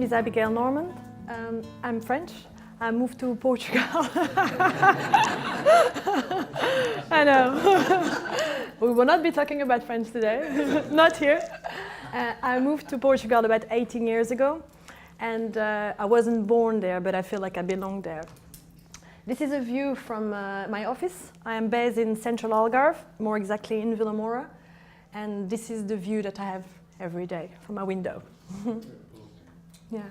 is Abigail Normand. I'm French. I moved to Portugal. I know. We will not be talking about French today, not here. I moved to Portugal about 18 years ago, and I wasn't born there, but I feel like I belong there. This is a view from my office. I am based in central Algarve, more exactly in Vila Moura, and this is the view that I have every day from my window. Yeah.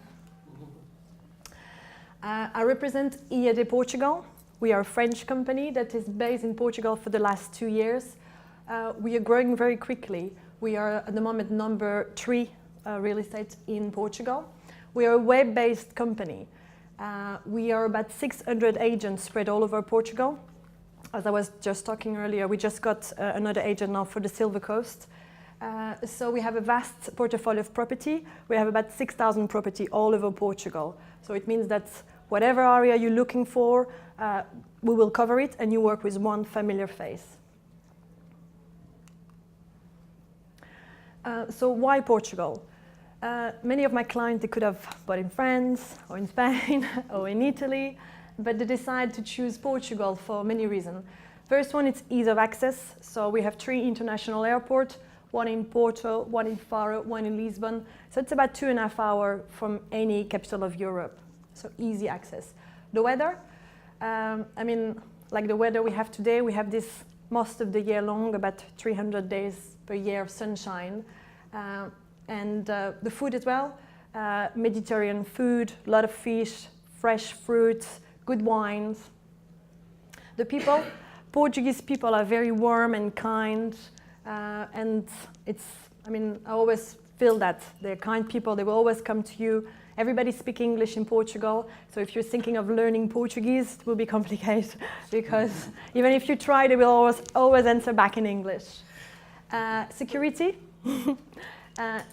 I represent EAD Portugal. We are a French company that is based in Portugal for the last 2 years. We are growing very quickly. We are at the moment number 3 real estate in Portugal. We are a web-based company. We are about 600 agents spread all over Portugal. As I was just talking earlier, we just got another agent now for the Silver Coast. So we have a vast portfolio of property. We have about 6,000 property all over Portugal. So it means that whatever area you're looking for, we will cover it, and you work with one familiar face. So why Portugal? Many of my clients, they could have bought in France or in Spain or in Italy, but they decide to choose Portugal for many reasons. First one, it's ease of access. So we have 3 international airports, one in Porto, one in Faro, one in Lisbon. So it's about 2.5 hours from any capital of Europe. So easy access. The weather, I mean, like the weather we have today, we have this most of the year long, about 300 days per year of sunshine. And the food as well, Mediterranean food, a lot of fish, fresh fruits, good wines. The people, Portuguese people are very warm and kind, and it's, I mean, I always feel that they're kind people, they will always come to you. Everybody speaks English in Portugal, so if you're thinking of learning Portuguese, it will be complicated because even if you try, they will always answer back in English. Security.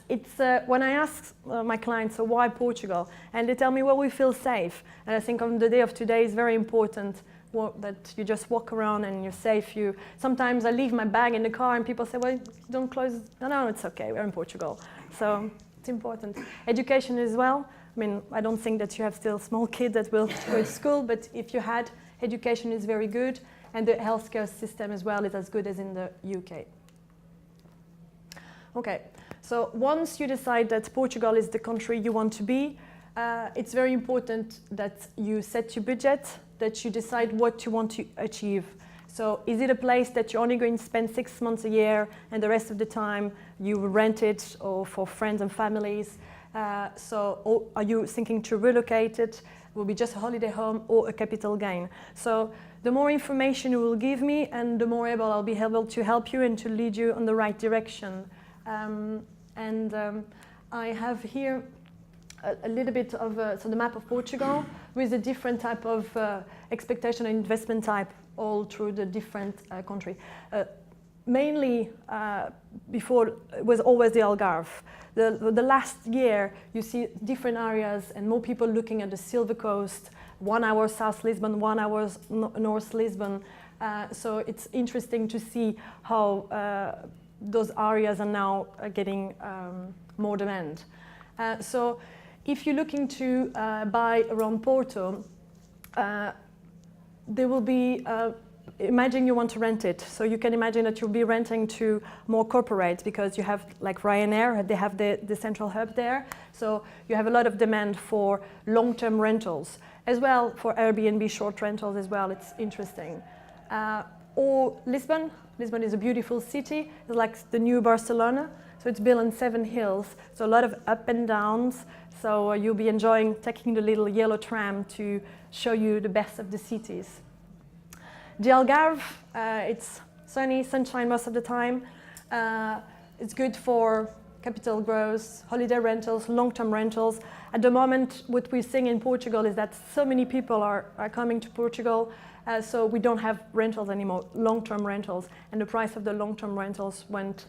It's when I ask my clients, so why Portugal? And they tell me, well, we feel safe. And I think on the day of today, it's very important that you just walk around and you're safe. Sometimes I leave my bag in the car and people say, well, don't close. No, it's okay, we're in Portugal. So it's important. Education as well. I mean, I don't think that you have still small kids that will go to school, but if you had, education is very good. And the healthcare system as well is as good as in the UK. Okay. So once you decide that Portugal is the country you want to be, it's very important that you set your budget, that you decide what you want to achieve. So is it a place that you're only going to spend 6 months a year and the rest of the time you rent it or for friends and families? Or are you thinking to relocate it? Will be just a holiday home or a capital gain? So the more information you will give me and the more I'll be able to help you and to lead you on the right direction. I have here a little bit of so the map of Portugal with a different type of expectation and investment type all through the different country. Mainly before it was always the Algarve. The last year you see different areas and more people looking at the Silver Coast, 1 hour South Lisbon, 1 hour North Lisbon. So it's interesting to see how those areas are now getting more demand. So if you're looking to buy around Porto, there will be, imagine you want to rent it. So you can imagine that you'll be renting to more corporate because you have like Ryanair, they have the central hub there. So you have a lot of demand for long-term rentals as well, for Airbnb short rentals as well. It's interesting. Or Lisbon. Lisbon is a beautiful city. It's like the new Barcelona. So it's built on 7 hills. So a lot of up and downs. So you'll be enjoying taking the little yellow tram to show you the best of the cities. The Algarve, it's sunny, sunshine most of the time. It's good for capital growth, holiday rentals, long-term rentals. At the moment, what we're seeing in Portugal is that so many people are coming to Portugal. So we don't have rentals anymore, long-term rentals, and the price of the long-term rentals went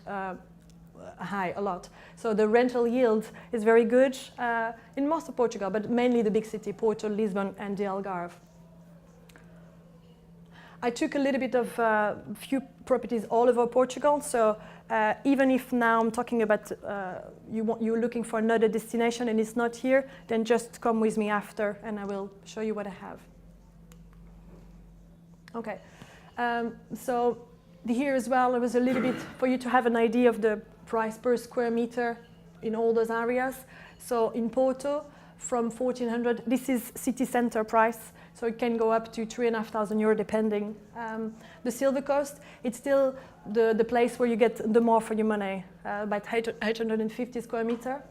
high a lot. So the rental yield is very good in most of Portugal, but mainly the big city, Porto, Lisbon, and the Algarve. I took a little bit of few properties all over Portugal. So even if now I'm talking about you're looking for another destination and it's not here, then just come with me after and I will show you what I have. Okay, so here as well, it was a little bit for you to have an idea of the price per square meter in all those areas. So in Porto, from 1,400, this is city center price, so it can go up to 3,500 euro depending. The Silver Coast, it's still the place where you get the more for your money, about 850 square meter.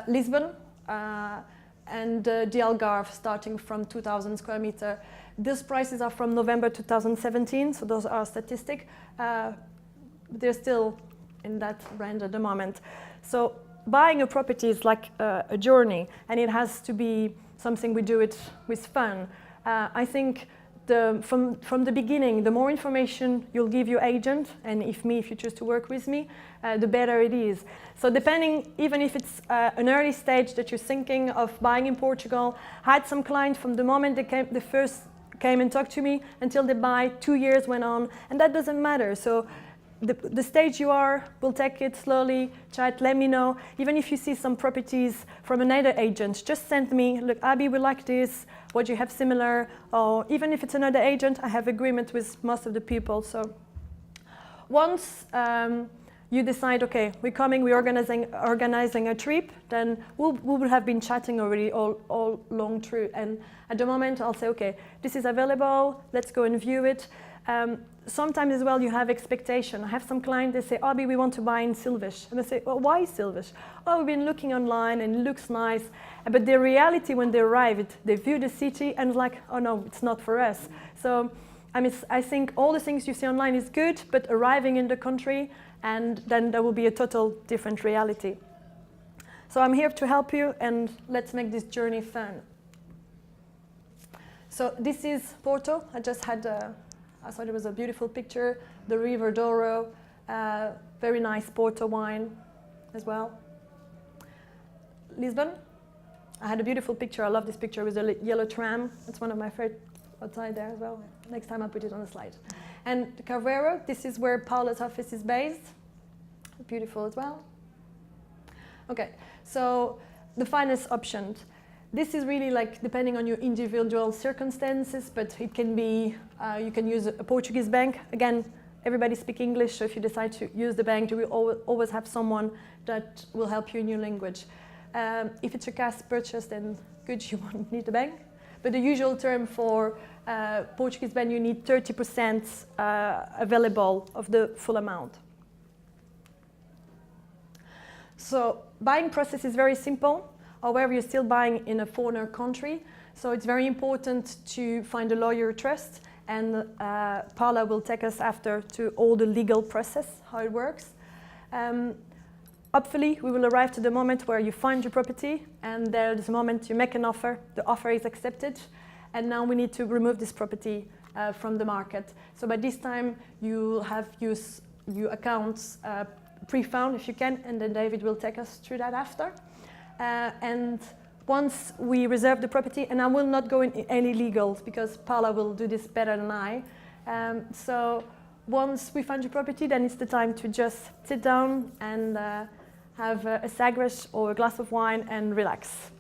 Lisbon and the Algarve starting from 2,000 square meter. These prices are from November 2017, so those are statistics. They're still in that range at the moment. So buying a property is like a journey, and it has to be something we do it with fun. I think from the beginning, the more information you'll give your agent, and if you choose to work with me, the better it is. So depending, even if it's an early stage that you're thinking of buying in Portugal, I had some clients from the moment they first came and talked to me until they buy, 2 years went on, and that doesn't matter. So the stage you are, we'll take it slowly, chat, let me know. Even if you see some properties from another agent, just send me, look, Abby, we like this, what do you have similar? Or even if it's another agent, I have agreement with most of the people. So once you decide, okay, we're coming, we're organizing a trip, then we will have been chatting already all long through. And at the moment, I'll say, okay, this is available, let's go and view it. Sometimes as well you have expectation. I have some clients, they say, Abby, we want to buy in Silvish. And I say, well, why Silvish? Oh, we've been looking online and it looks nice. But the reality when they arrive, they view the city and it's like, oh no, it's not for us. So I think all the things you see online is good, but arriving in the country, and then there will be a total different reality. So I'm here to help you, and let's make this journey fun. So this is Porto. I just had I thought it was a beautiful picture, the River Douro, very nice Porto wine as well. Lisbon, I had a beautiful picture, I love this picture with a yellow tram. It's one of my favorite outside there as well. Next time I'll put it on the slide. And Carveiro, this is where Paula's office is based. Beautiful as well. Okay, so the finance option. This is really like depending on your individual circumstances, but it can be, you can use a Portuguese bank. Again, everybody speaks English, so if you decide to use the bank, you will always have someone that will help you in your language. If it's a cash purchase, then good, you won't need a bank. But the usual term for Portuguese bank, you need 30% available of the full amount. So buying process is very simple. However, you're still buying in a foreign country, so it's very important to find a lawyer you trust, and Paula will take us after to all the legal process, how it works. Hopefully, we will arrive to the moment where you find your property, and there's a moment you make an offer, the offer is accepted, and now we need to remove this property from the market. So by this time, you'll have used your accounts pre-found if you can, and then David will take us through that after. And once we reserve the property, and I will not go in any legals because Paula will do this better than I. So once we find your property, then it's the time to just sit down and have a sagres or a glass of wine and relax.